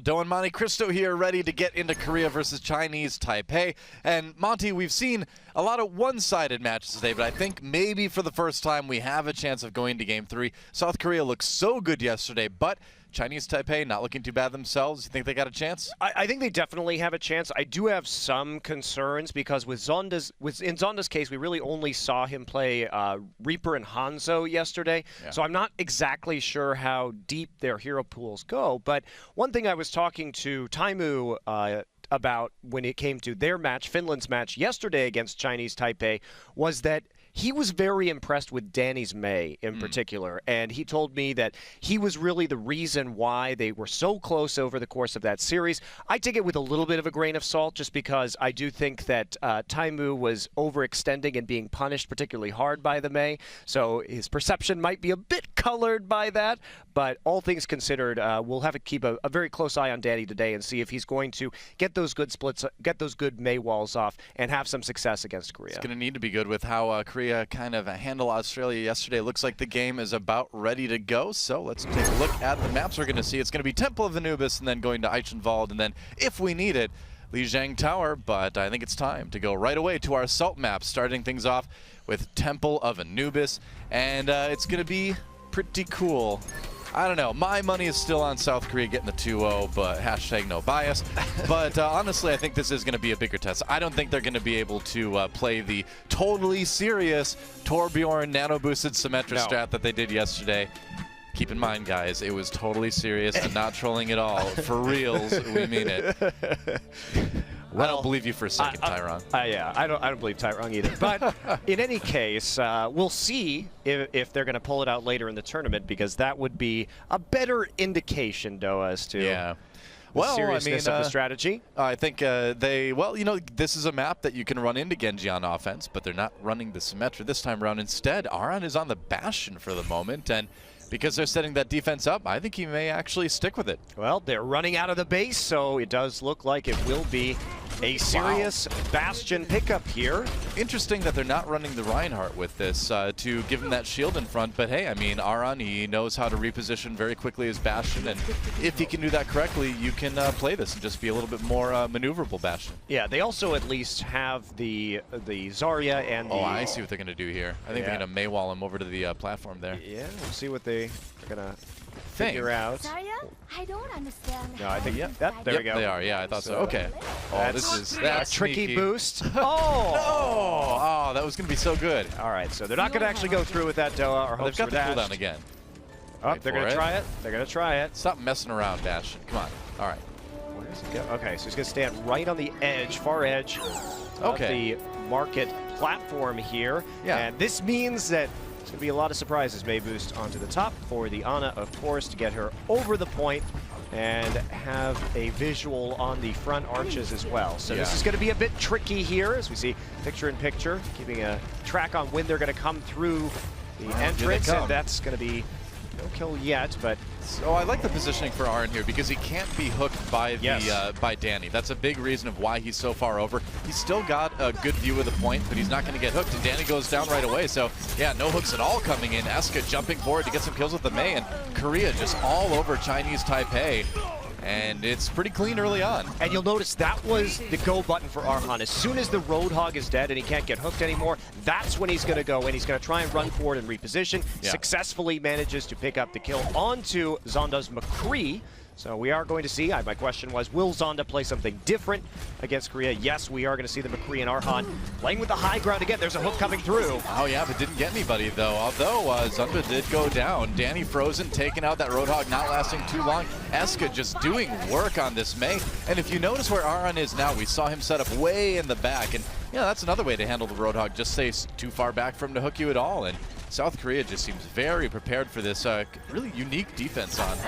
Aldo and Monte Cristo here, ready to get into Korea versus Chinese Taipei. And Monty, we've seen a lot of one-sided matches today, but I think maybe for the first time we have a chance of going to Game 3. South Korea looked so good yesterday, but Chinese Taipei not looking too bad themselves. You think they got a chance? I think they definitely have a chance. I do have some concerns because in Zonda's case, we really only saw him play Reaper and Hanzo yesterday. Yeah. So I'm not exactly sure how deep their hero pools go. But one thing I was talking to Taimu about when it came to their match, Finland's match yesterday against Chinese Taipei, was that he was very impressed with Danny's Mei in particular, and he told me that he was really the reason why they were so close over the course of that series. I take it with a little bit of a grain of salt just because I do think that Taimu was overextending and being punished particularly hard by the Mei, so his perception might be a bit colored by that, but all things considered, we'll have to keep a very close eye on Danny today and see if he's going to get those good splits, get those good Mei walls off, and have some success against Korea. It's going to need to be good with how Korea kind of handled Australia yesterday. Looks like the game is about ready to go, so let's take a look at the maps we're going to see. It's going to be Temple of Anubis and then going to Eichenwald, and then, if we need it, Lijiang Tower, but I think it's time to go right away to our assault map, starting things off with Temple of Anubis, and it's going to be pretty cool. I don't know. My money is still on South Korea getting the 2-0, but hashtag no bias. But honestly, I think this is going to be a bigger test. I don't think they're going to be able to play the totally serious Torbjorn nano-boosted Symmetra strat that they did yesterday. Keep in mind, guys, it was totally serious and not trolling at all. For reals, we mean it. Well, I don't believe you for a second, Tyrong. Yeah, I don't believe Tyrong either. But in any case, we'll see if they're going to pull it out later in the tournament, because that would be a better indication, Doa, as to the seriousness of the strategy. I think this is a map that you can run into Genji on offense, but they're not running the Symmetra this time around. Instead, Aran is on the Bastion for the moment, and because they're setting that defense up, I think he may actually stick with it. Well, they're running out of the base, so it does look like it will be a serious Bastion pickup here. Interesting that they're not running the Reinhardt with this to give him that shield in front, but hey, I mean, Aran, he knows how to reposition very quickly his Bastion, and if he can do that correctly, you can play this and just be a little bit more maneuverable Bastion. Yeah, they also at least have the Zarya and the... Oh, I see what they're going to do here. I think they're going to Maywall him over to the platform there. Yeah, we'll see what they're going to figure out. Zarya? I don't understand. No, I think, there we go. They are, yeah, I thought so. Okay. Oh, that's a tricky boost. Oh! No! Oh, that was going to be so good. All right, so they're not going to actually go through with that, Doa. Our hopes they've got were the dashed. cooldown again. Oh, they're going to try it. They're going to try it. Stop messing around, Bastion. Come on. All right. Where does it go? Okay, so he's going to stand right on the edge, far edge of the market platform here. Yeah. And this means that there's going to be a lot of surprises. May boost onto the top for the Ana, of course, to get her over the point and have a visual on the front arches as well. So this is going to be a bit tricky here, as we see picture-in-picture, keeping a track on when they're going to come through the entrance, and that's going to be no kill yet, but... So I like the positioning for Aran here because he can't be hooked by by Danny. That's a big reason of why he's so far over. He's still got a good view of the point, but he's not going to get hooked, and Danny goes down right away. So yeah, no hooks at all coming in. Eska jumping forward to get some kills with the Mei, and Korea just all over Chinese Taipei. And it's pretty clean early on. And you'll notice that was the go button for Arhan. As soon as the Roadhog is dead and he can't get hooked anymore, that's when he's going to go in. He's going to try and run forward and reposition. Successfully manages to pick up the kill onto Zonda's McCree. So we are going to see, my question was, will Zonda play something different against Korea? Yes, we are going to see the McCree and Arhan playing with the high ground again. There's a hook coming through. Oh yeah, but didn't get anybody though. Although Zonda did go down. Danny frozen, taking out that Roadhog, not lasting too long. Eska just doing work on this Mei. And if you notice where Aran is now, we saw him set up way in the back. And yeah, that's another way to handle the Roadhog. Just stay too far back for him to hook you at all. And South Korea just seems very prepared for this really unique defense on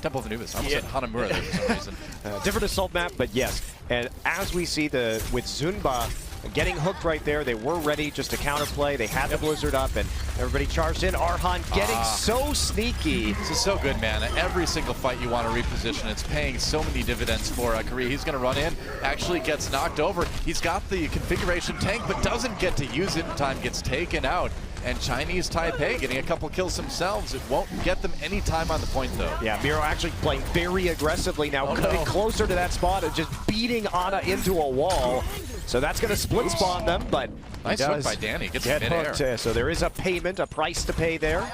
Temple of Anubis. I almost said Hanamura there for some reason. Different assault map, but yes. And as we see with Zunba getting hooked right there, they were ready just to counterplay. They had the Blizzard up, and everybody charged in. Arhan getting so sneaky. This is so good, man. Every single fight you want to reposition, it's paying so many dividends for Korea. He's going to run in, actually gets knocked over. He's got the configuration tank, but doesn't get to use it in time, gets taken out. And Chinese Taipei getting a couple kills themselves. It won't get them any time on the point, though. Yeah, Miro actually playing very aggressively now, coming closer to that spot and just beating Ana into a wall. So that's going to split spawn them, but nice hook by Danny. Gets get mid-air. hooked. So there is a payment, a price to pay there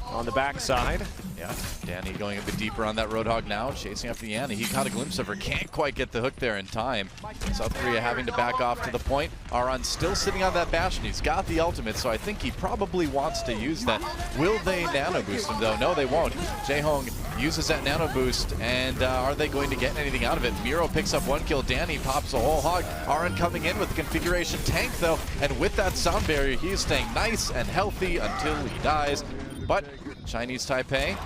on the backside. Yeah, Danny going a bit deeper on that Roadhog now, chasing after Yana. He caught a glimpse of her, can't quite get the hook there in time. South Korea having to back off to the point. Aran still sitting on that Bastion. He's got the ultimate, so I think he probably wants to use that. Will they nano boost him though? No, they won't. Jaehong uses that nano boost, and are they going to get anything out of it? Miro picks up 1 kill, Danny pops a whole hog. Aran coming in with the configuration tank though, and with that sound barrier, he is staying nice and healthy until he dies. But Chinese Taipei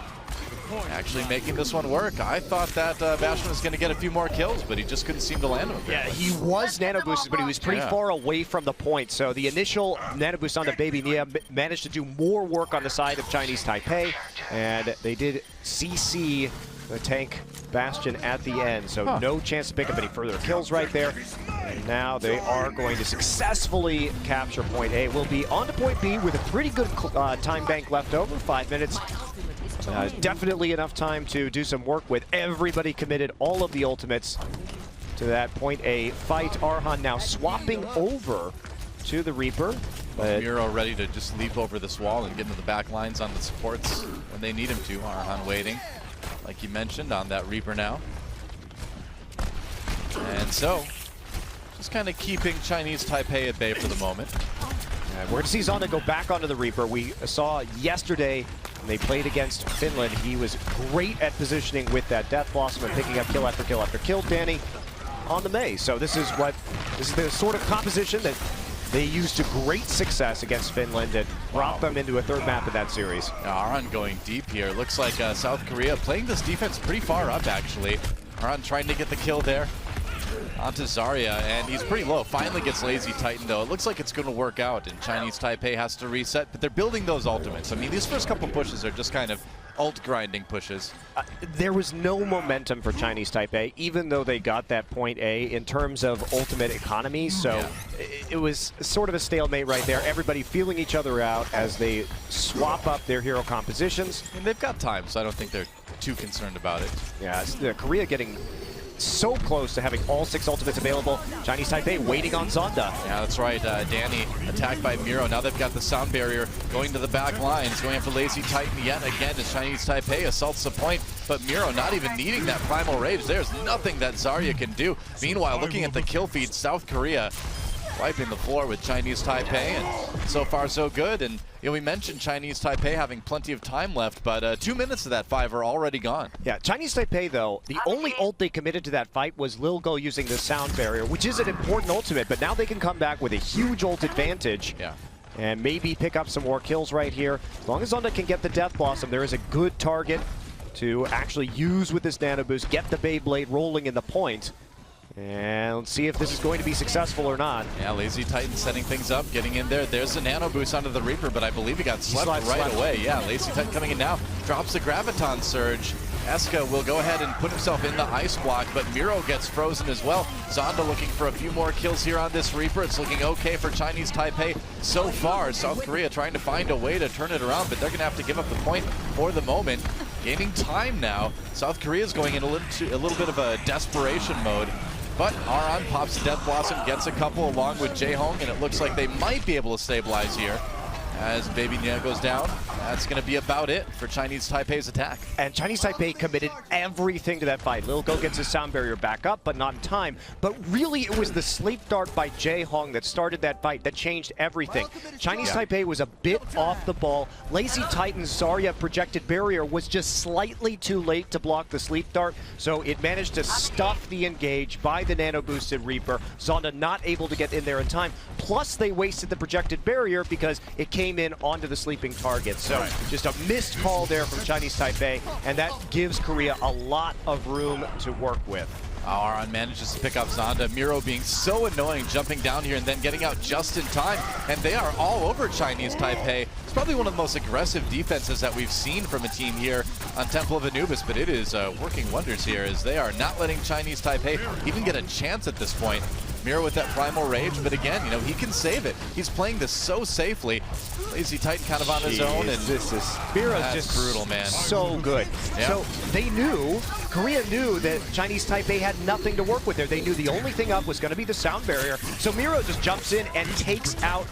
actually making this one work. I thought that Bastion was going to get a few more kills, but he just couldn't seem to land them. Yeah, he was nano boosted, but he was pretty far away from the point. So the initial nano boost on the Baby Nia managed to do more work on the side of Chinese Taipei, and they did CC the tank Bastion at the end. So no chance to pick up any further kills right there. And now they are going to successfully capture point A. We'll be on to point B with a pretty good time bank left over, 5 minutes. Definitely enough time to do some work with everybody committed, all of the ultimates to that point A fight. Arhan now swapping over to the Reaper. But Miro ready to just leap over this wall and get into the back lines on the supports when they need him to. Arhan waiting, like you mentioned, on that Reaper now. And so, just kind of keeping Chinese Taipei at bay for the moment. we're going to see Zonda go back onto the Reaper. We saw yesterday when they played against Finland, he was great at positioning with that Death Blossom and picking up kill after kill after kill. Danny on the Mei. So this is the sort of composition that they used to great success against Finland and brought them into a 3rd map in that series. Aran going deep here. Looks like South Korea playing this defense pretty far up, actually. Aran trying to get the kill there onto Zarya, and he's pretty low. Finally gets Lazy Titan, though. It looks like it's going to work out, and Chinese Taipei has to reset, but they're building those ultimates. I mean, these first couple pushes are just kind of ult grinding pushes. There was no momentum for Chinese Taipei, even though they got that point A in terms of ultimate economy. So it was sort of a stalemate right there. Everybody feeling each other out as they swap up their hero compositions. And they've got time, so I don't think they're too concerned about it. Yeah, Korea getting so close to having all 6 ultimates available. Chinese Taipei waiting on Zonda. Yeah, that's right. Danny attacked by Miro. Now they've got the sound barrier going to the back lines, going after Lazy Titan yet again as Chinese Taipei assaults the point. But Miro not even needing that primal rage. There's nothing that Zarya can do. Meanwhile, looking at the kill feed, South Korea wiping the floor with Chinese Taipei, and so far so good. And you know, we mentioned Chinese Taipei having plenty of time left, but 2 minutes of that 5 are already gone. Yeah, Chinese Taipei though, the only ult they committed to that fight was Lil Go using the sound barrier, which is an important ultimate, but now they can come back with a huge ult advantage. Yeah. And maybe pick up some more kills right here. As long as Zonda can get the Death Blossom, there is a good target to actually use with this nano boost, get the Beyblade rolling in the point. And let's see if this is going to be successful or not. Yeah, Lazy Titan setting things up, getting in there. There's the nano boost onto the Reaper, but I believe he got slept right away. Yeah, Lazy Titan coming in now. Drops the Graviton Surge. Eska will go ahead and put himself in the ice block, but Miro gets frozen as well. Zonda looking for a few more kills here on this Reaper. It's looking okay for Chinese Taipei so far. South Korea trying to find a way to turn it around, but they're going to have to give up the point for the moment. Gaining time now. South Korea is going in a little bit of a desperation mode. But Aran pops the Death Blossom, gets a couple along with Jaehong, and it looks like they might be able to stabilize here. As Baby Nia goes down, that's going to be about it for Chinese Taipei's attack. And Chinese Taipei committed everything to that fight. Lil Go gets his sound barrier back up, but not in time. But really, it was the sleep dart by Jaehong that started that fight, that changed everything. Chinese Taipei was a bit off the ball. Lazy Titan's Zarya projected barrier was just slightly too late to block the sleep dart, so it managed to stuff the engage by the nano-boosted Reaper. Zonda not able to get in there in time. Plus, they wasted the projected barrier because it came in onto the sleeping target. So just a missed call there from Chinese Taipei, and that gives Korea a lot of room to work with. Aran manages to pick up Zonda. Miro being so annoying, jumping down here and then getting out just in time. And they are all over Chinese Taipei. It's probably one of the most aggressive defenses that we've seen from a team here on Temple of Anubis, but it is working wonders here as they are not letting Chinese Taipei even get a chance at this point. Miro with that Primal Rage, but again, he can save it. He's playing this so safely. Lazy Titan kind of on his own, and this is Miro's just brutal, man. So good. Yeah. So Korea knew that Chinese Taipei had nothing to work with there. They knew the only thing up was going to be the sound barrier. So Miro just jumps in and takes out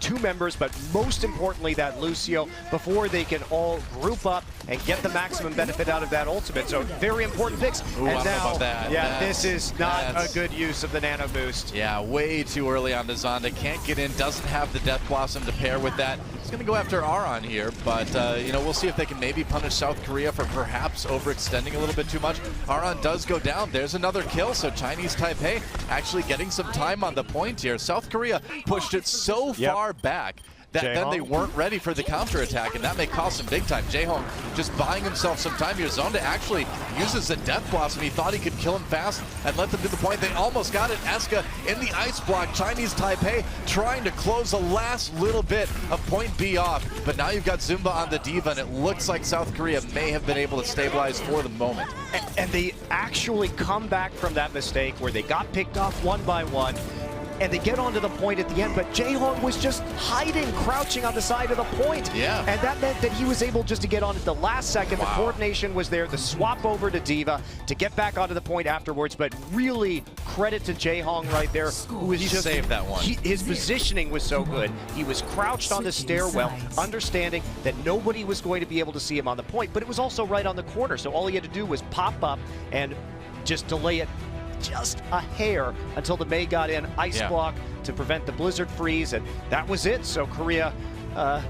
2 members, but most importantly that Lucio, before they can all group up and get the maximum benefit out of that ultimate. So very important picks. Ooh, and I don't know about that. Yeah, this is not a good use of the nano boost. Yeah, way too early on to Zonda. Can't get in, doesn't have the Death Blossom to pair with that. He's going to go after Aron here, but we'll see if they can maybe punish South Korea for perhaps overextending a little bit too much. Aron does go down. There's another kill, so Chinese Taipei actually getting some time on the point here. South Korea pushed it so far back that then they weren't ready for the counterattack, and that may cost them big time. Jaehong just buying himself some time here. Zonda actually uses the Death Blossom. He thought he could kill him fast and let them do the point. They almost got it. Eska in the ice block. Chinese Taipei trying to close the last little bit of point B off, but now you've got Zumba on the Diva, and it looks like South Korea may have been able to stabilize for the moment. And they actually come back from that mistake where they got picked off one by one, and they get onto the point at the end, but Jaehong was just hiding, crouching on the side of the point. Yeah. And that meant that he was able just to get on at the last second. Wow. The coordination was there, the swap over to Diva to get back onto the point afterwards, but really credit to Jaehong right there, who was just saved that one. His positioning was so good. He was crouched on the stairwell, understanding that nobody was going to be able to see him on the point, but it was also right on the corner, so all he had to do was pop up and just delay it just a hair until the Mei got in, ice block to prevent the blizzard freeze, and that was it. So Korea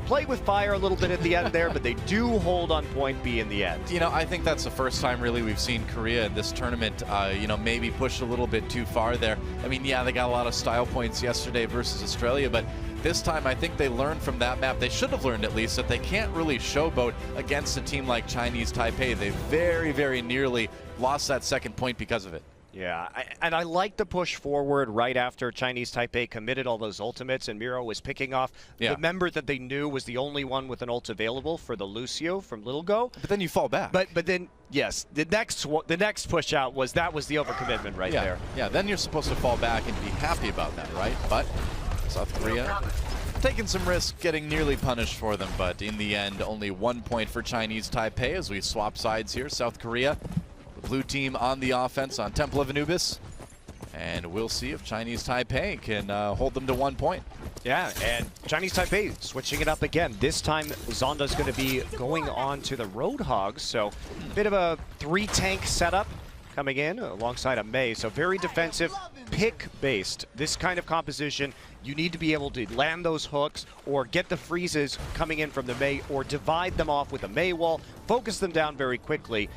played with fire a little bit at the end there, but they do hold on point B in the end. I think that's the first time really we've seen Korea in this tournament, maybe push a little bit too far there. I mean, yeah, they got a lot of style points yesterday versus Australia, but this time I think they learned from that map. They should have learned at least that they can't really showboat against a team like Chinese Taipei. They very, very nearly lost that second point because of it. Yeah, and I like the push forward right after Chinese Taipei committed all those ultimates and Miro was picking off the member that they knew was the only one with an ult available for the Lucio from Little Go. But then you fall back. But then, yes, the next push out was the overcommitment right there. Yeah, then you're supposed to fall back and be happy about that, right? But South Korea taking some risk, getting nearly punished for them, but in the end, only 1 point for Chinese Taipei as we swap sides here. South Korea, the blue team on the offense on Temple of Anubis, and we'll see if Chinese Taipei can hold them to 1 point. Yeah, and Chinese Taipei switching it up again. This time, Zonda's going to be going on to the Roadhogs, so a bit of a 3-tank setup coming in alongside a Mei, so very defensive, pick-based. This kind of composition, you need to be able to land those hooks or get the freezes coming in from the Mei or divide them off with a Mei wall, focus them down very quickly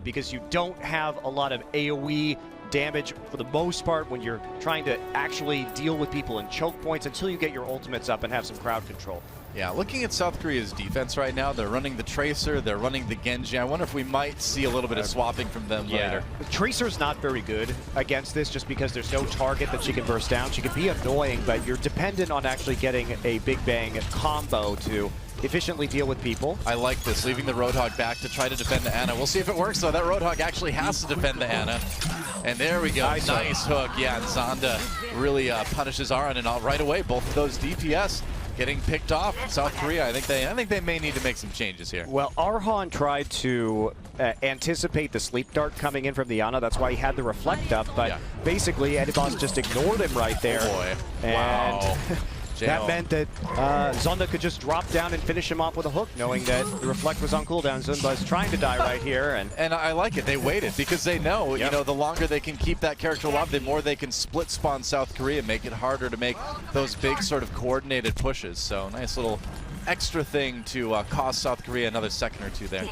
because you don't have a lot of AoE damage for the most part when you're trying to actually deal with people in choke points until you get your ultimates up and have some crowd control. Yeah, looking at South Korea's defense right now, they're running the Tracer, they're running the Genji. I wonder if we might see a little bit of swapping from them later. Tracer's not very good against this just because there's no target that she can burst down. She can be annoying, but you're dependent on actually getting a Big Bang combo to efficiently deal with people. I like this, leaving the Roadhog back to try to defend the Ana. We'll see if it works, though. That Roadhog actually has to defend the Ana. And there we go. Nice hook. Yeah, and Zonda really punishes Aron, and right away, both of those DPS getting picked off. South Korea, I think they may need to make some changes here. Well, Arhan tried to anticipate the sleep dart coming in from the Ana. That's why he had the reflect up, but basically Edibas just ignored him right there. Oh boy. And wow. That meant that Zonda could just drop down and finish him off with a hook, knowing that the reflect was on cooldown. Zunba's trying to die right here. And I like it. They waited because they know, you know, the longer they can keep that character alive, the more they can split spawn South Korea, make it harder to make those big sort of coordinated pushes. So nice little extra thing to cost South Korea another second or two there.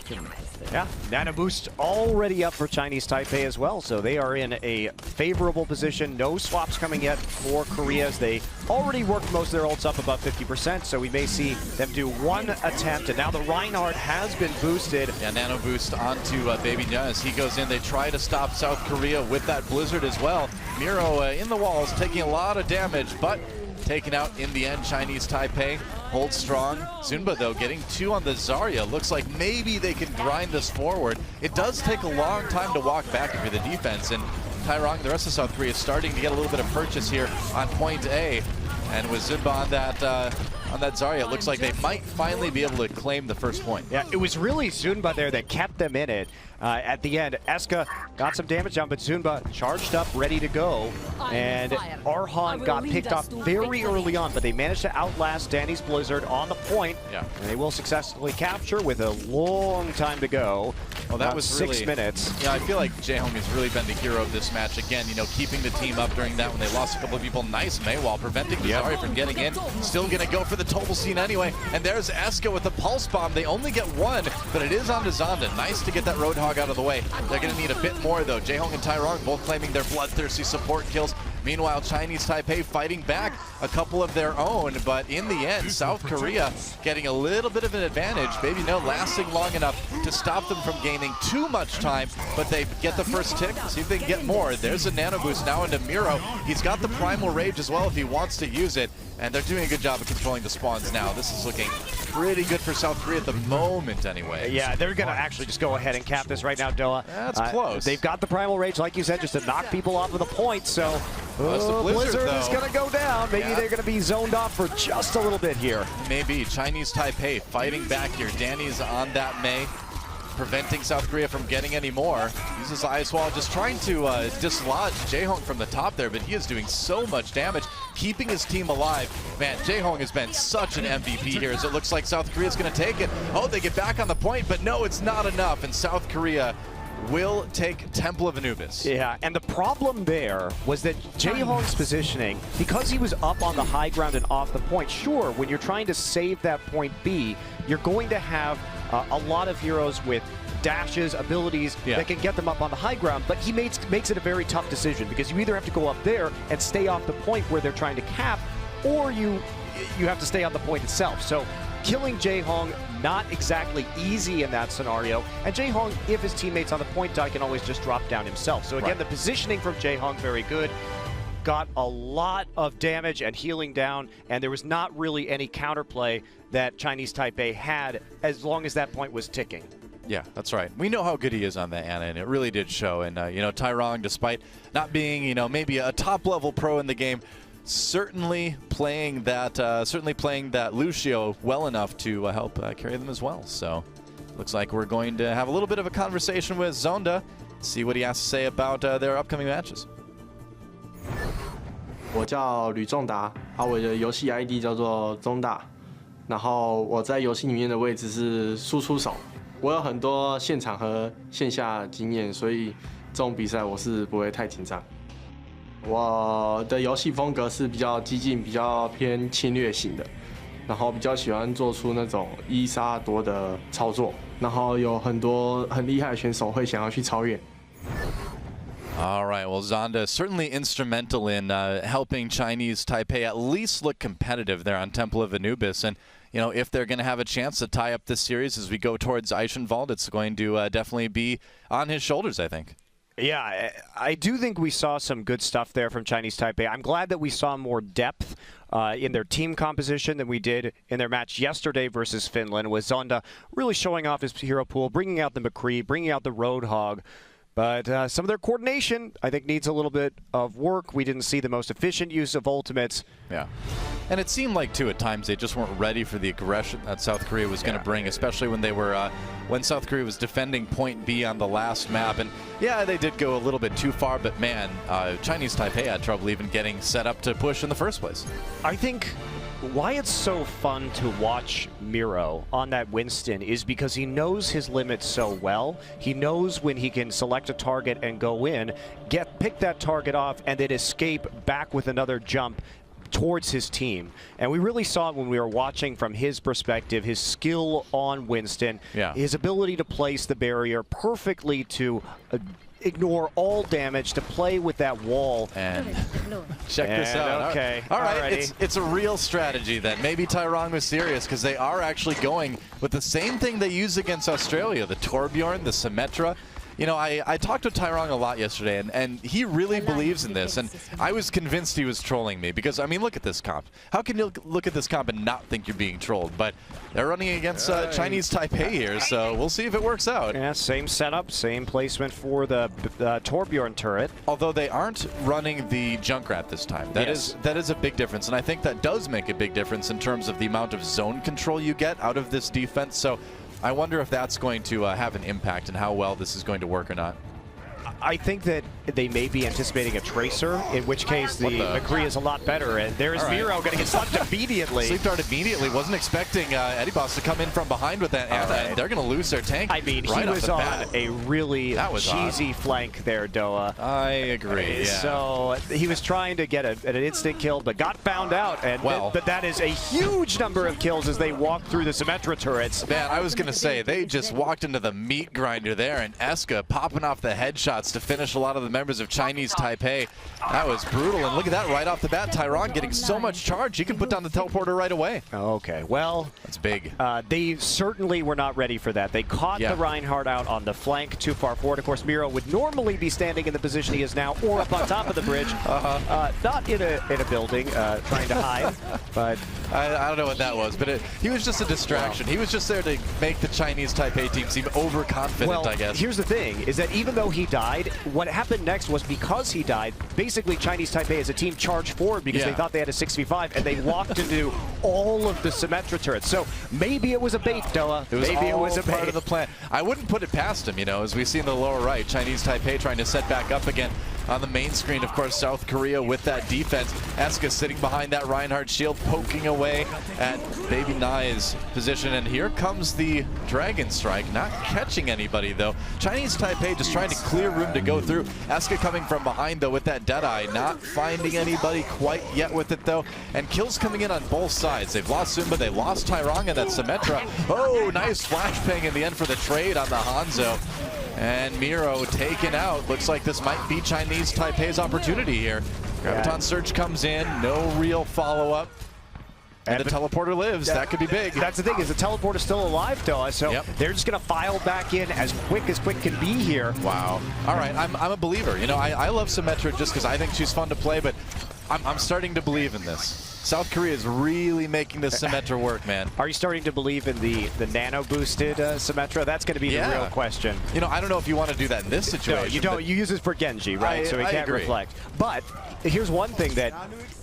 Yeah, Nano Boost already up for Chinese Taipei as well, so they are in a favorable position. No swaps coming yet for Korea as they already worked most of their ults up above 50%, so we may see them do one attempt, and now the Reinhardt has been boosted. Yeah, Nano Boost onto Baby Nya as he goes in. They try to stop South Korea with that Blizzard as well. Miro in the walls, taking a lot of damage, but taken out in the end. Chinese Taipei holds strong. Zunba, though, getting 2 on the Zarya. Looks like maybe they can grind this forward. It does take a long time to walk back if you're the defense, and Tairong, the rest of South Korea, is starting to get a little bit of purchase here on point A. And with Zunba on that Zarya, it looks like they might finally be able to claim the first point. Yeah, it was really Zunba there that kept them in it. At the end, Eska got some damage down, but Zunba charged up, ready to go. And Arhan got picked off very early on, but they managed to outlast Danny's Blizzard on the point. Yeah. And they will successfully capture with a long time to go. Well, that was 6 minutes. Yeah, I feel like Jaehong has really been the hero of this match. Again, you know, keeping the team up during that when they lost a couple of people. Nice Maywall, preventing Zarya from getting in. Still going to go for the Tobal scene anyway. And there's Eska with the Pulse Bomb. They only get one, but it is onto Zonda. Nice to get that Roadhog out of the way. They're going to need a bit more, though. Jaehong and Tairong both claiming their bloodthirsty support kills. Meanwhile, Chinese Taipei fighting back a couple of their own, but in the end, South Korea getting a little bit of an advantage. Maybe no lasting long enough to stop them from gaining too much time, but they get the first tick. See if they can get more. There's a nano boost now into Miro. He's got the Primal Rage as well if he wants to use it, and they're doing a good job of controlling the spawns now. This is looking pretty good for South Korea at the moment anyway. Yeah, they're going to actually just go ahead and cap this right now, Doa. That's close. They've got the Primal Rage, like you said, just to knock people off of the point, so Blizzard is going to go down. Maybe they're going to be zoned off for just a little bit here. Maybe. Chinese Taipei fighting back here. Danny's on that Mei, preventing South Korea from getting any more. Uses Ice Wall, just trying to dislodge Jaehong from the top there, but he is doing so much damage, keeping his team alive. Man, Jaehong has been such an MVP here as it looks like South Korea's going to take it. Oh, they get back on the point, but no, it's not enough, and South Korea will take Temple of Anubis. Yeah, and the problem there was that Jaehong's positioning, because he was up on the high ground and off the point, sure, when you're trying to save that point B, you're going to have a lot of heroes with dashes, abilities that can get them up on the high ground, but he makes it a very tough decision because you either have to go up there and stay off the point where they're trying to cap, or you have to stay on the point itself. So killing Jaehong, not exactly easy in that scenario. And Jaehong, if his teammate's on the point die, can always just drop down himself. So again, the positioning from Jaehong, very good. Got a lot of damage and healing down, and there was not really any counterplay that Chinese Taipei had as long as that point was ticking. Yeah, that's right. We know how good he is on that, Anna, and it really did show. And, you know, Tairong, despite not being, you know, maybe a top-level pro in the game, certainly playing that Lucio well enough to help carry them as well. So looks like we're going to have a little bit of a conversation with Zonda, see what he has to say about their upcoming matches. 我叫吕仲达，我的游戏 ID 叫做中大，然后我在游戏里面的位置是输出手。我有很多现场和线下经验，所以这种比赛我是不会太紧张。我的游戏风格是比较激进、比较偏侵略型的，然后比较喜欢做出那种一杀多的操作，然后有很多很厉害的选手会想要去超越。 All right, well, Zonda certainly instrumental in helping Chinese Taipei at least look competitive there on Temple of Anubis. And, you know, if they're going to have a chance to tie up this series as we go towards Eichenwald, it's going to definitely be on his shoulders, I think. Yeah, I do think we saw some good stuff there from Chinese Taipei. I'm glad that we saw more depth in their team composition than we did in their match yesterday versus Finland, with Zonda really showing off his hero pool, bringing out the McCree, bringing out the Roadhog. But some of their coordination, I think, needs a little bit of work. We didn't see the most efficient use of ultimates. Yeah. And it seemed like, too, at times they just weren't ready for the aggression that South Korea was going to bring, especially when they were, when South Korea was defending point B on the last map. And, yeah, they did go a little bit too far, but, man, Chinese Taipei had trouble even getting set up to push in the first place. I think why it's so fun to watch Miro on that Winston is because he knows his limits so well. He knows when he can select a target and go in, pick that target off, and then escape back with another jump towards his team. And we really saw it when we were watching from his perspective, his skill on Winston, his ability to place the barrier perfectly to ignore all damage, to play with that wall. And check this out. Okay. All right, it's a real strategy then. Maybe Tairong was serious because they are actually going with the same thing they use against Australia, the Torbjorn, the Symmetra. You know, I talked to Tyrong a lot yesterday, and he really believes in this, and I was convinced he was trolling me because, I mean, look at this comp. How can you look at this comp and not think you're being trolled? But they're running against Chinese Taipei here, so we'll see if it works out. Yeah, same setup, same placement for the Torbjorn turret. Although they aren't running the Junkrat this time. That is a big difference, and I think that does make a big difference in terms of the amount of zone control you get out of this defense. So I wonder if that's going to have an impact and how well this is going to work or not. I think that they may be anticipating a Tracer, in which case the McCree is a lot better. And there's Miro going to get slugged immediately. Sleep dart immediately. Wasn't expecting Eddie Boss to come in from behind with that, and they're going to lose their tank. I mean, right he was on bat. a really cheesy flank there, Doa. I agree. Yeah. So he was trying to get an instant kill, but got found out. And but that is a huge number of kills as they walk through the Symmetra turrets. Man, I was going to say, they just walked into the meat grinder there, and Eska popping off the headshots to finish a lot of the members of Chinese Taipei. That was brutal, and look at that right off the bat. Tyrong getting so much charge, he can put down the teleporter right away. Okay, well, that's big. They certainly were not ready for that. They caught the Reinhardt out on the flank too far forward. Of course, Miro would normally be standing in the position he is now, or up on top of the bridge, not in a building, trying to hide. But I don't know what that was, but he was just a distraction. He was just there to make the Chinese Taipei team seem overconfident, I guess. Here's the thing, is that even though he died, what happened next was because he died, basically Chinese Taipei as a team charged forward because they thought they had a 6v5, and they walked into all of the Symmetra turrets. So maybe it was a bait, Doa. Maybe it was a part of the plan. I wouldn't put it past him, you know, as we see in the lower right, Chinese Taipei trying to set back up again. On the main screen, of course, South Korea with that defense. Eska sitting behind that Reinhardt shield, poking away at Baby Nai's position. And here comes the Dragon Strike, not catching anybody, though. Chinese Taipei just trying to clear room to go through. Eska coming from behind, though, with that Deadeye. Not finding anybody quite yet with it, though. And kills coming in on both sides. They've lost Sumba, they lost Tyrong, and that Symmetra. Oh, nice flash ping in the end for the trade on the Hanzo. And Miro taken out. Looks like this might be Chinese Taipei's opportunity here. Graviton Surge comes in, no real follow-up. And the teleporter lives. That could be big. That's the thing, is the teleporter's still alive, Doa, so they're just going to file back in as quick can be here. Wow. All right, I'm a believer. You know, I love Symmetra just because I think she's fun to play, but I'm starting to believe in this. South Korea is really making this Symmetra work, man. Are you starting to believe in the nano-boosted Symmetra? That's going to be the real question. You know, I don't know if you want to do that in this situation. No, you don't. You use it for Genji, right? So he can't reflect. But here's one thing that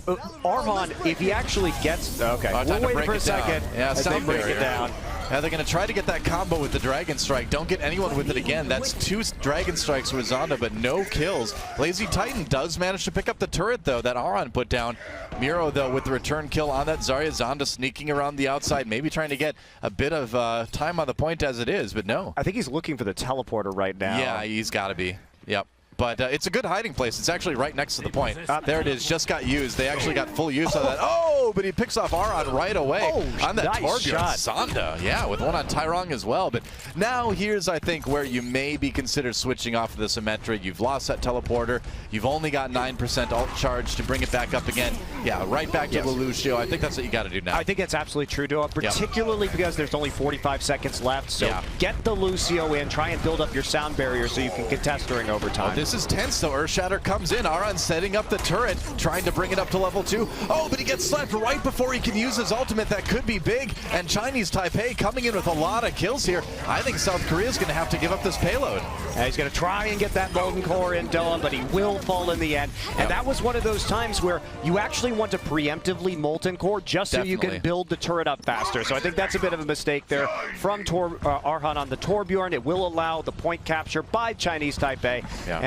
Arhan, if he actually gets... Okay, we'll wait for a second as they break it down. Now they're going to try to get that combo with the Dragon Strike. Don't get anyone with it again. That's 2 Dragon Strikes with Zonda, but no kills. Lazy Titan does manage to pick up the turret, though, that Aron put down. Miro, though, with the return kill on that Zarya. Zonda sneaking around the outside, maybe trying to get a bit of time on the point as it is, but no. I think he's looking for the teleporter right now. Yeah, he's got to be. Yep. But it's a good hiding place. It's actually right next to the point. There it is, just got used. They actually got full use of that. Oh, but he picks off Aron right away on that Torbjorn. Zonda, yeah, with one on Tyrong as well. But now here's, I think, where you may be considered switching off of the Symmetra. You've lost that teleporter. You've only got 9% ult charge to bring it back up again. Yeah, right back to the Lucio. I think that's what you got to do now. I think that's absolutely true, Doa, particularly because there's only 45 seconds left. So get the Lucio in, try and build up your sound barrier so you can contest during overtime. This is tense, though. Earthshatter comes in. Aron setting up the turret, trying to bring it up to level 2. Oh, but he gets slapped right before he can use his ultimate. That could be big. And Chinese Taipei coming in with a lot of kills here. I think South Korea's going to have to give up this payload. He's going to try and get that Molten Core in, Doa, but he will fall in the end. And that was one of those times where you actually want to preemptively Molten Core just so you can build the turret up faster. So I think that's a bit of a mistake there from Arhan on the Torbjorn. It will allow the point capture by Chinese Taipei.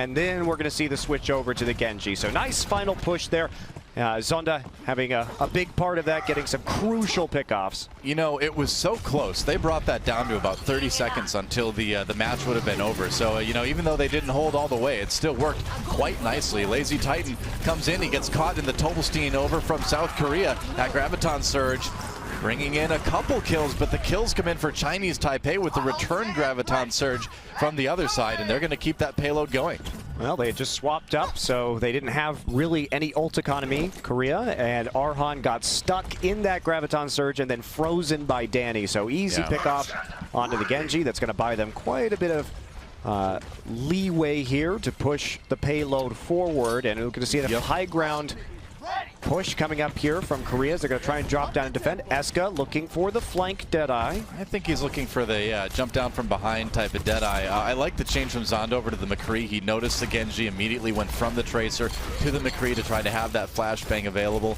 And then we're going to see the switch over to the Genji. So nice final push there. Zonda having a big part of that, getting some crucial pickoffs. You know, it was so close. They brought that down to about 30 seconds until the match would have been over. So, you know, even though they didn't hold all the way, it still worked quite nicely. Lazy Titan comes in. He gets caught in the Tobelstein over from South Korea. That Graviton Surge bringing in a couple kills, but the kills come in for Chinese Taipei with the return Graviton Surge from the other side, and they're going to keep that payload going. Well, they had just swapped up, so they didn't have really any ult economy, Korea, and Arhan got stuck in that Graviton Surge and then frozen by Danny. So easy pick off onto the Genji. That's going to buy them quite a bit of leeway here to push the payload forward, and we're going to see a high ground push coming up here from Korea. They're going to try and drop down and defend. Eska looking for the flank Deadeye. I think he's looking for the jump down from behind type of Deadeye. I like the change from Zonda over to the McCree. He noticed the Genji, immediately went from the Tracer to the McCree to try to have that flashbang available.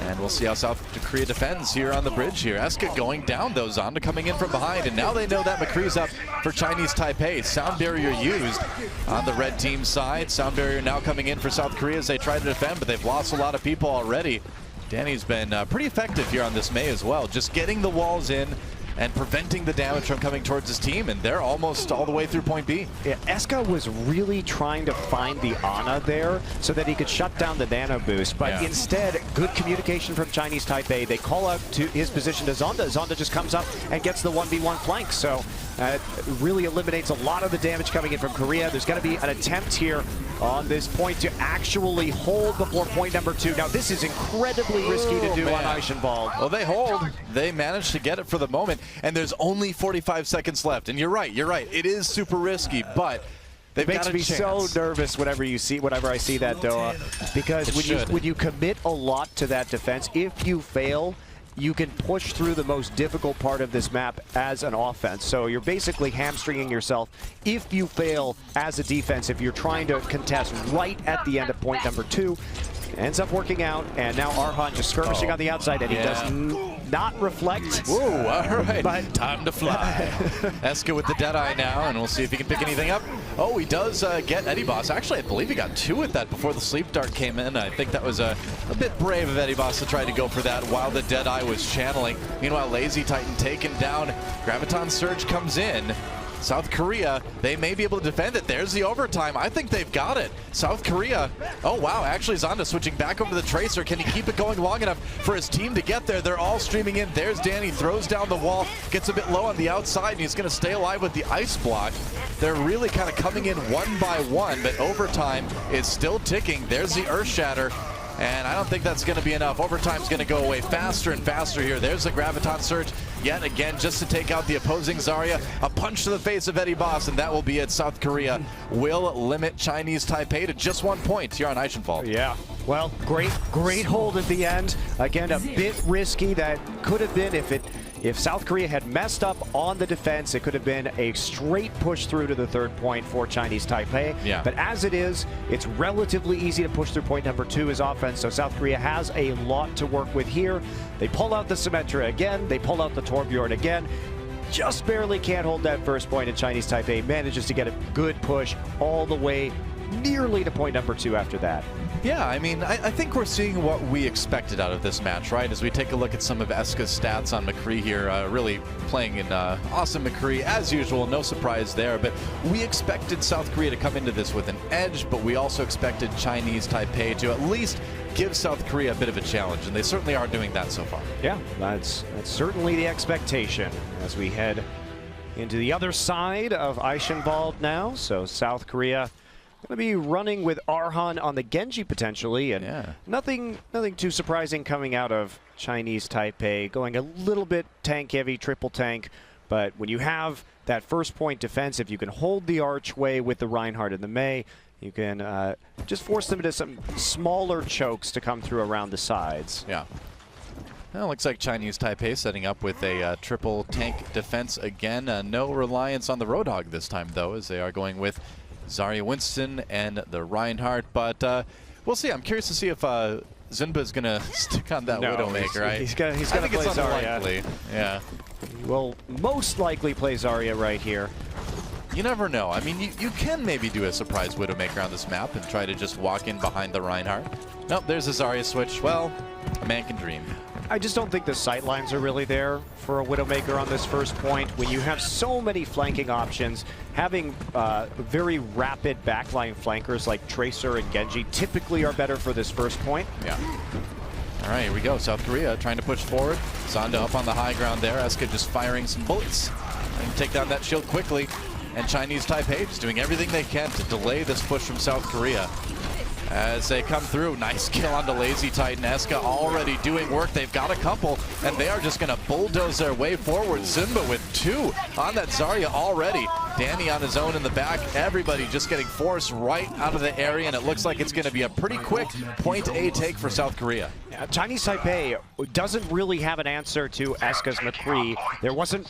And we'll see how South Korea defends here on the bridge here. Eska going down though, Zonda coming in from behind, and now they know that McCree's up for Chinese Taipei. Sound barrier used on the red team side. Sound barrier now coming in for South Korea as they try to defend, but they've lost a lot of people already. Danny's been pretty effective here on this Mei as well, just getting the walls in and preventing the damage from coming towards his team, and they're almost all the way through point B. Yeah, Eska was really trying to find the Ana there so that he could shut down the nano boost, but instead, good communication from Chinese Taipei. They call out to his position to Zonda. Zonda just comes up and gets the 1v1 flank, so it really eliminates a lot of the damage coming in from Korea. There's going to be an attempt here on this point to actually hold before point number 2. Now, this is incredibly risky to do on Eichenwald. Well, they hold. They managed to get it for the moment, and there's only 45 seconds left. And you're right. It is super risky, but they've got a chance. Makes me so nervous whenever I see that, Doa, because when you commit a lot to that defense, if you fail, you can push through the most difficult part of this map as an offense. So you're basically hamstringing yourself if you fail as a defense, if you're trying to contest right at the end of point number 2. Ends up working out, and now Arhan just skirmishing on the outside, and he does not reflect. Whoa, all right, but time to fly. Eska with the Deadeye now, and we'll see if he can pick anything up. Oh, he does get Eddie Boss. Actually, I believe he got 2 with that before the sleep dart came in. I think that was a bit brave of Eddie Boss to try to go for that while the Deadeye was channeling. Meanwhile, Lazy Titan taken down. Graviton Surge comes in. South Korea, they may be able to defend it. There's the overtime. I think they've got it. South Korea, oh wow, actually Zonda switching back over to the Tracer. Can he keep it going long enough for his team to get there? They're all streaming in. There's Danny, throws down the wall, gets a bit low on the outside, and he's going to stay alive with the ice block. They're really kind of coming in one by one, but overtime is still ticking. There's the Earth Shatter. And I don't think that's going to be enough. Overtime's going to go away faster and faster here. There's the Graviton Surge yet again just to take out the opposing Zarya. A punch to the face of Eddie Boss, and that will be it. South Korea will limit Chinese Taipei to just 1 point here on Eichenwald. Yeah, well, great hold at the end. Again, a bit risky. That could have been if South Korea had messed up on the defense, it could have been a straight push through to the 3rd point for Chinese Taipei. Yeah. But as it is, it's relatively easy to push through point number 2 as offense, so South Korea has a lot to work with here. They pull out the Symmetra again, they pull out the Torbjorn again. Just barely can't hold that 1st point, and Chinese Taipei manages to get a good push all the way nearly to point number 2 after that. Yeah, I mean, I think we're seeing what we expected out of this match, right? As we take a look at some of Eska's stats on McCree here, really playing an awesome McCree as usual, no surprise there. But we expected South Korea to come into this with an edge, but we also expected Chinese Taipei to at least give South Korea a bit of a challenge, and they certainly are doing that so far. Yeah, that's certainly the expectation as we head into the other side of Eichenwald now. So South Korea going to be running with Arhan on the Genji potentially, and nothing too surprising coming out of Chinese Taipei, going a little bit tank heavy, triple tank, but when you have that 1st point defense, if you can hold the archway with the Reinhardt and the Mei, you can just force them into some smaller chokes to come through around the sides. Yeah. Well, looks like Chinese Taipei setting up with a triple tank defense again. No reliance on the Roadhog this time, though, as they are going with Zarya Winston and the Reinhardt, but we'll see. I'm curious to see if Zunba's going to stick on that Widowmaker, right? He's going to play Zarya. Yeah. He will most likely play Zarya right here. You never know. I mean, you can maybe do a surprise Widowmaker on this map and try to just walk in behind the Reinhardt. Nope, there's a Zarya switch. Well, a man can dream. I just don't think the sight lines are really there for a Widowmaker on this 1st point. When you have so many flanking options, having very rapid backline flankers like Tracer and Genji typically are better for this 1st point. Yeah. All right, here we go. South Korea trying to push forward. Zonda up on the high ground there. Eska just firing some bullets and take down that shield quickly. And Chinese Taipei just doing everything they can to delay this push from South Korea. as they come through. Nice kill onto Lazy Titan. Eska already doing work. They've got a couple, and they are just going to bulldoze their way forward. Zimba with 2 on that Zarya already. Danny on his own in the back. Everybody just getting forced right out of the area, and it looks like it's going to be a pretty quick point A take for South Korea. Yeah, Chinese Taipei doesn't really have an answer to Eska's McCree. There wasn't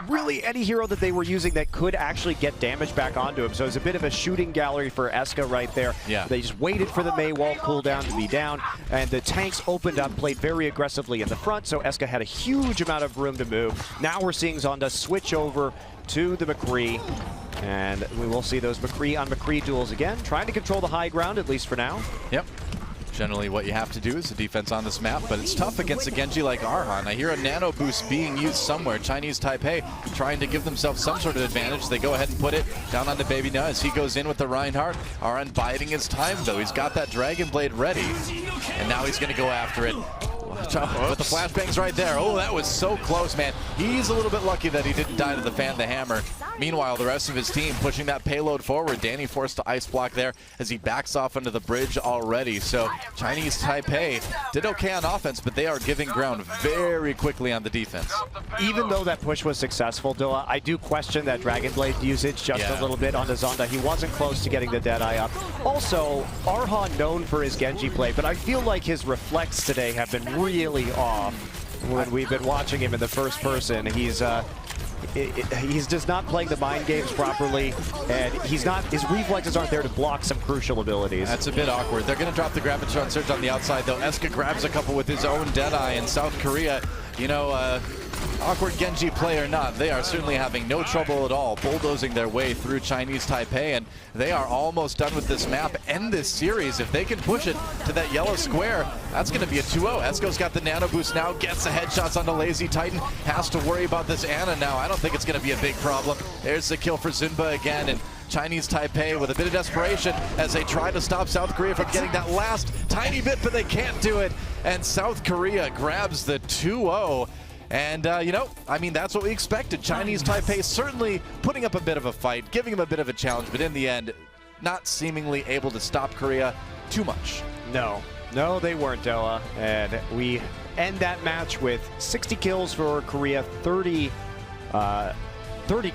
really any hero that they were using that could actually get damage back onto him, so it's a bit of a shooting gallery for Eska right there. Yeah. They just waited for the Mei wall cooldown to be down, and the tanks opened up, played very aggressively in the front, so Eska had a huge amount of room to move. Now we're seeing Zonda switch over to the McCree, and we will see those McCree on McCree duels again, trying to control the high ground, at least for now. Yep. Generally what you have to do is the defense on this map, but it's tough against a Genji like Arhan. I hear a nano boost being used somewhere. Chinese Taipei trying to give themselves some sort of advantage. They go ahead and put it down onto Baby Na as he goes in with the Reinhardt. Arhan biding his time though. He's got that Dragon Blade ready, and now he's going to go after it. With the flashbangs right there. Oh, that was so close, man. He's a little bit lucky that he didn't die to the fan the hammer. Meanwhile, the rest of his team pushing that payload forward. Danny forced to ice block there as he backs off under the bridge already. So Chinese Taipei did okay on offense, but they are giving ground very quickly on the defense. Even though that push was successful, Doa, I do question that Dragon Blade usage just a little bit onto Zonda. He wasn't close to getting the Deadeye up. Also, Arhan known for his Genji play, but I feel like his reflex today have been really off when we've been watching him in the first person. He's just not playing the mind games properly, and his reflexes aren't there to block some crucial abilities. That's a bit awkward. They're going to drop the grab and shot surge on the outside, though. Eska grabs a couple with his own Deadeye, and South Korea, you know, awkward Genji play or not, they are certainly having no trouble at all bulldozing their way through Chinese Taipei, and they are almost done with this map and this series. If they can push it to that yellow square, that's going to be a 2-0. Esko's got the nano boost now, gets the headshots onto Lazy Titan, has to worry about this Ana now. I don't think it's going to be a big problem. There's the kill for Zunba again, and Chinese Taipei with a bit of desperation as they try to stop South Korea from getting that last tiny bit, but they can't do it. And South Korea grabs the 2-0. And, you know, I mean, that's what we expected. Chinese Taipei certainly putting up a bit of a fight, giving them a bit of a challenge, but in the end, not seemingly able to stop Korea too much. No, they weren't, Doa. And we end that match with 60 kills for Korea, 30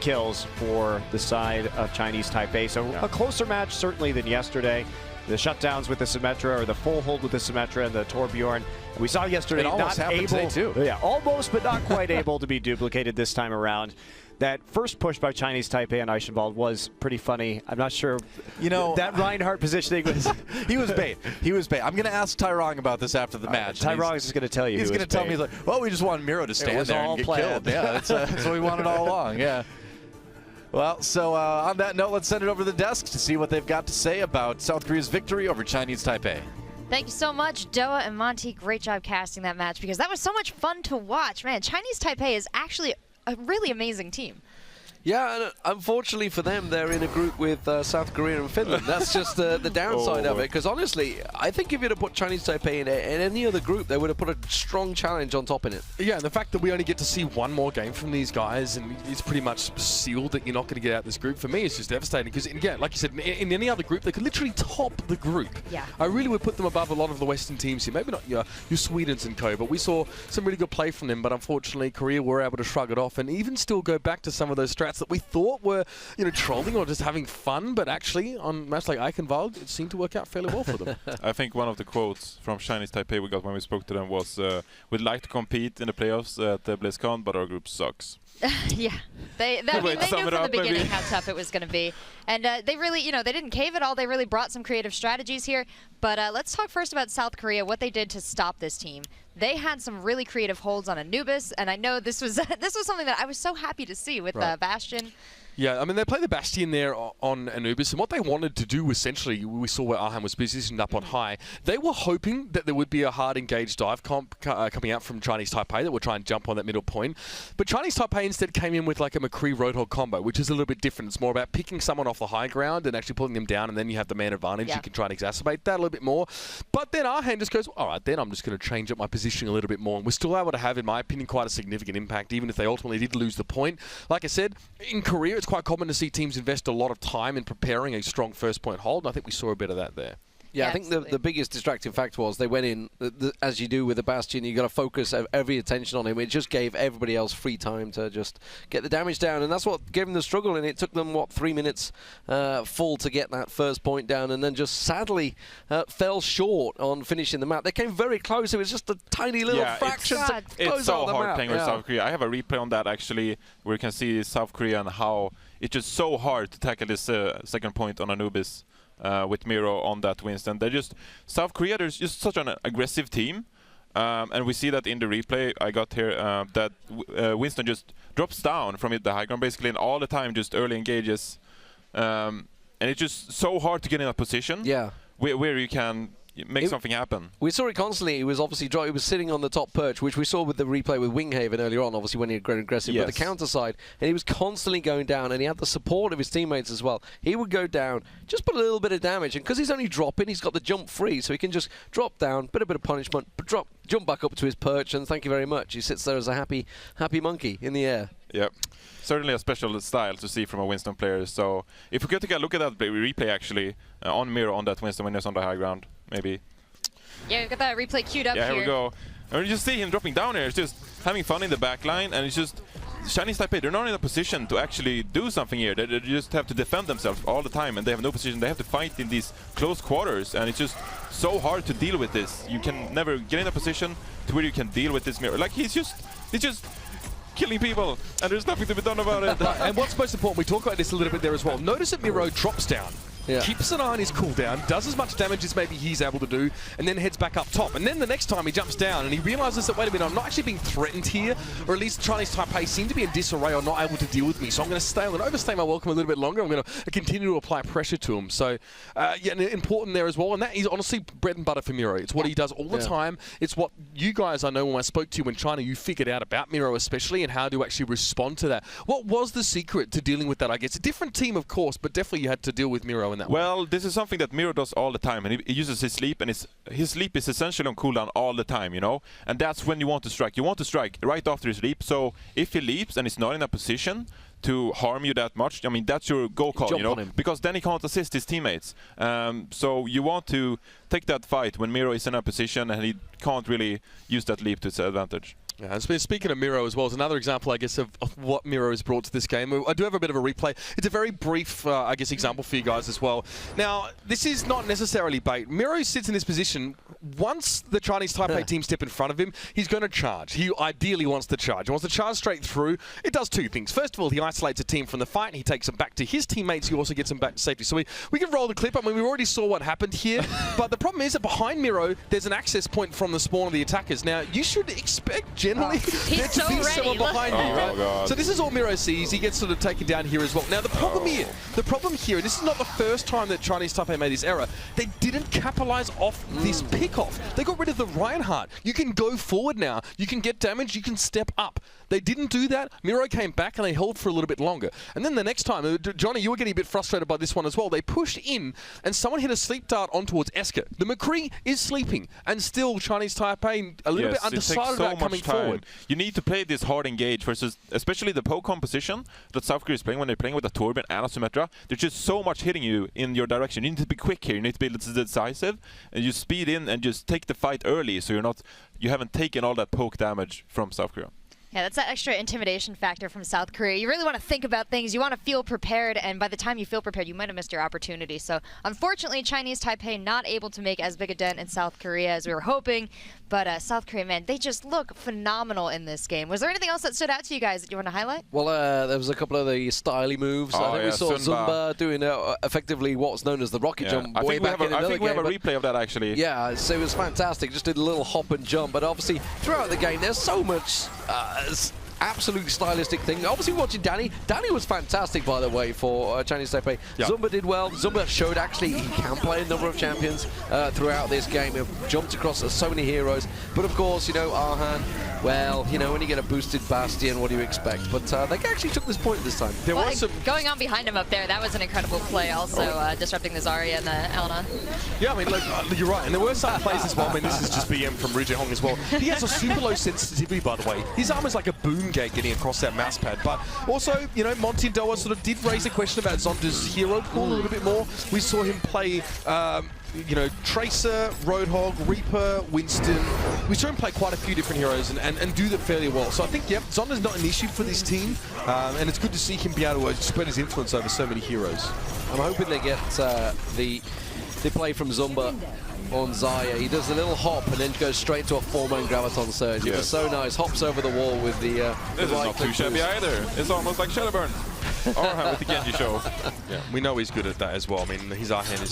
kills for the side of Chinese Taipei. So a closer match, certainly, than yesterday. The shutdowns with the Symmetra, or the full hold with the Symmetra and the Torbjorn. We saw yesterday, it almost not happened able, today too. Yeah, almost, but not quite able to be duplicated this time around. That first push by Chinese Taipei on Eichenwald was pretty funny. I'm not sure, you know, that Reinhardt positioning was. He was bait. He was bait. I'm going to ask Tyrong about this after the match. Tyrong is just going to tell you. He's going to tell me, like, well, we just wanted Miro to stand there and get killed. Yeah, that's what we wanted all along. Yeah. Well, so on that note, let's send it over to the desk to see what they've got to say about South Korea's victory over Chinese Taipei. Thank you so much, Doa and Monty. Great job casting that match because that was so much fun to watch. Man, Chinese Taipei is actually a really amazing team. Yeah, and unfortunately for them, they're in a group with South Korea and Finland. That's just the downside of it. Because honestly, I think if you'd have put Chinese Taipei in any other group, they would have put a strong challenge on top in it. Yeah, and the fact that we only get to see one more game from these guys, and it's pretty much sealed that you're not going to get out this group, for me, it's just devastating. Because, again, like you said, in any other group, they could literally top the group. Yeah. I really would put them above a lot of the Western teams here. Maybe not your Swedens and co, but we saw some really good play from them. But unfortunately, Korea were able to shrug it off and even still go back to some of those strats that we thought were, you know, trolling or just having fun, but actually on maps like Eichenwald, it seemed to work out fairly well for them. I think one of the quotes from Chinese Taipei we got when we spoke to them was, we'd like to compete in the playoffs at the BlizzCon, but our group sucks. Yeah, they knew from the beginning how tough it was going to be. And they really, you know, they didn't cave at all. They really brought some creative strategies here. But let's talk first about South Korea, what they did to stop this team. They had some really creative holds on Anubis, and I know this was something that I was so happy to see with Bastion. Yeah, I mean, they play the Bastion there on Anubis, and what they wanted to do, essentially, we saw where Arhan was positioned up on high. They were hoping that there would be a hard engaged dive comp coming out from Chinese Taipei that would try and jump on that middle point. But Chinese Taipei instead came in with like a McCree Roadhog combo, which is a little bit different. It's more about picking someone off the high ground and actually pulling them down, and then you have the man advantage. You can try and exacerbate that a little bit more. But then Arhan just goes, all right, then I'm just going to change up my positioning a little bit more. And we're still able to have, in my opinion, quite a significant impact, even if they ultimately did lose the point. Like I said, in Korea, it's quite common to see teams invest a lot of time in preparing a strong first point hold, and I think we saw a bit of that there. Yeah, I think the biggest distracting factor was they went in, as you do with the Bastion, you got to focus every attention on him. It just gave everybody else free time to just get the damage down, and that's what gave them the struggle, and it took them, what, 3 minutes full to get that first point down, and then just sadly fell short on finishing the map. They came very close. It was just a tiny little fraction to close it's so out the hard map. playing with South Korea. I have a replay on that, actually, where you can see South Korea and how it's just so hard to tackle this second point on Anubis. With Miro on that Winston. They're just, South Korea, there's just such an aggressive team. And we see that in the replay I got here, that Winston just drops down from the high ground basically, and all the time just early engages. And it's just so hard to get in a position where you can make something happen. We saw it constantly. He was obviously he was sitting on the top perch, which we saw with the replay with Winghaven earlier on, obviously when he had grown aggressive, but the counter side, and he was constantly going down, and he had the support of his teammates as well. He would go down, just put a little bit of damage, and because he's only dropping, he's got the jump free, so he can just drop down, put a bit of punishment, jump back up to his perch, and thank you very much. He sits there as a happy monkey in the air. Yep. Certainly a special style to see from a Winston player. So if we could take a look at that replay actually on Miro on that Winston when he's on the high ground, maybe. Yeah, we've got that replay queued up here. Yeah, here we go. And you just see him dropping down here. It's just having fun in the back line, and it's just Chinese Taipei, they're not in a position to actually do something here. They just have to defend themselves all the time, and they have no position. They have to fight in these close quarters, and it's just so hard to deal with this. You can never get in a position to where you can deal with this Miro. Like, he's just killing people, and there's nothing to be done about it. And what's most important, we talk about this a little bit there as well. Notice that Miro drops down. Yeah. Keeps an eye on his cooldown, does as much damage as maybe he's able to do, and then heads back up top. And then the next time he jumps down and he realizes that, wait a minute, I'm not actually being threatened here, or at least Chinese Taipei seem to be in disarray or not able to deal with me. So I'm going to stay and overstay my welcome a little bit longer. I'm going to continue to apply pressure to him. So, yeah, important there as well. And that is honestly bread and butter for Miro. It's what he does all the time. It's what you guys, I know when I spoke to you in China, you figured out about Miro especially and how to actually respond to that. What was the secret to dealing with that, I guess? A different team, of course, but definitely you had to deal with Miro in that way. Well, this is something that Miro does all the time, and he uses his sleep, and his sleep is essentially on cooldown all the time, you know, and that's when you want to strike. You want to strike right after his leap, so if he leaps and is not in a position to harm you that much, I mean, that's your go call, you know, because then he can't assist his teammates. So you want to take that fight when Miro is in a position and he can't really use that leap to his advantage. Yeah, and speaking of Miro as well, is another example, I guess, of what Miro has brought to this game. I do have a bit of a replay. It's a very brief, I guess, example for you guys as well. Now, this is not necessarily bait. Miro sits in this position. Once the Chinese Taipei team step in front of him, he's going to charge. He ideally wants to charge. He wants to charge straight through. It does two things. First of all, he isolates a team from the fight, and he takes them back to his teammates. He also gets them back to safety. So we can roll the clip. I mean, we already saw what happened here. But the problem is that behind Miro, there's an access point from the spawn of the attackers. Now, you should expect generally there to be someone behind you, right? God. So this is all Miro sees. He gets sort of taken down here as well. Now, the problem here, and this is not the first time that Chinese Taipei made this error, they didn't capitalize off this pick-off. They got rid of the Reinhardt. You can go forward now. You can get damage. You can step up. They didn't do that. Miro came back and they held for a little bit longer. And then the next time, Johnny, you were getting a bit frustrated by this one as well. They pushed in and someone hit a sleep dart on towards Esker. The McCree is sleeping and still Chinese Taipei a little bit undecided about coming forward. You need to play this hard engage versus, especially the poke composition that South Korea is playing when they're playing with a Torben and a Symmetra. There's just so much hitting you in your direction. You need to be quick here. You need to be decisive, and you speed in and just take the fight early, so you haven't taken all that poke damage from South Korea. Yeah, that's that extra intimidation factor from South Korea. You really want to think about things. You want to feel prepared, and by the time you feel prepared, you might have missed your opportunity. So, unfortunately, Chinese Taipei not able to make as big a dent in South Korea as we were hoping. But South Korea, man, they just look phenomenal in this game. Was there anything else that stood out to you guys that you want to highlight? Well, there was a couple of the styly moves. I think we saw Zumba doing effectively what's known as the rocket jump way back in another game. I think we have a replay of that, actually. Yeah, so it was fantastic. Just did a little hop and jump. But obviously, throughout the game, there's so much absolute stylistic thing. Obviously, watching Danny. Danny was fantastic, by the way, for Chinese Taipei. Yep. Zumba did well. Zumba showed actually he can play a number of champions throughout this game. He jumped across so many heroes. But of course, you know, Arhan, well, you know, when you get a boosted Bastion, what do you expect? But they actually took this point this time. There was some going on behind him up there. That was an incredible play. Also disrupting the Zarya and the Elna. Yeah, I mean, look, you're right. And there were some plays as well. I mean, this is just BM from Ru Hong as well. He has a super low sensitivity, by the way. His arm is like a boom gate getting across that mouse pad. But also, you know, Monty and Doa sort of did raise a question about Zonda's hero pool a little bit more. We saw him play you know, Tracer, Roadhog, Reaper, Winston. We saw him play quite a few different heroes and do that fairly well. So I think, yep, Zonda's not an issue for this team, and it's good to see him be able to spread his influence over so many heroes. I'm hoping they get the play from Zumba on Zaya. He does a little hop and then goes straight to a 4-man Graviton Surge. It was so nice. Hops over the wall with the This is not too shabby either. It's almost like Shadowburn. Or with the Genji show. Yeah, we know he's good at that as well. I mean, his Arhan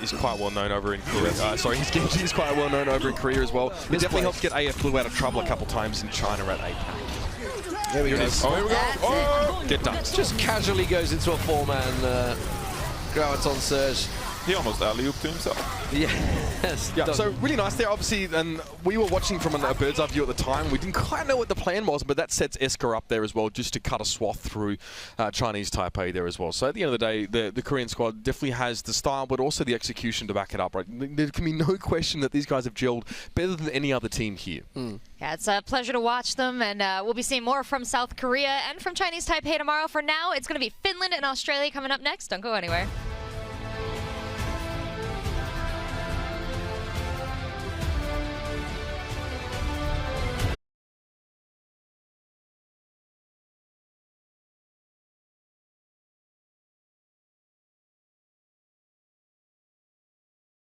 is quite well known over in Korea. Sorry, his Genji is quite well known over in Korea as well. It definitely helped get AF Blue out of trouble a couple times in China at APAC. There we go. Oh, here we go. Oh! Get done. Just casually goes into a 4-man Graviton Surge. He almost alley-ooped to himself. Yes. Yeah, so really nice there, obviously, and we were watching from a bird's eye view at the time. We didn't quite know what the plan was, but that sets Esker up there as well, just to cut a swath through Chinese Taipei there as well. So at the end of the day, the Korean squad definitely has the style, but also the execution to back it up. Right? There can be no question that these guys have gelled better than any other team here. Yeah, it's a pleasure to watch them, and we'll be seeing more from South Korea and from Chinese Taipei tomorrow. For now, it's going to be Finland and Australia coming up next. Don't go anywhere.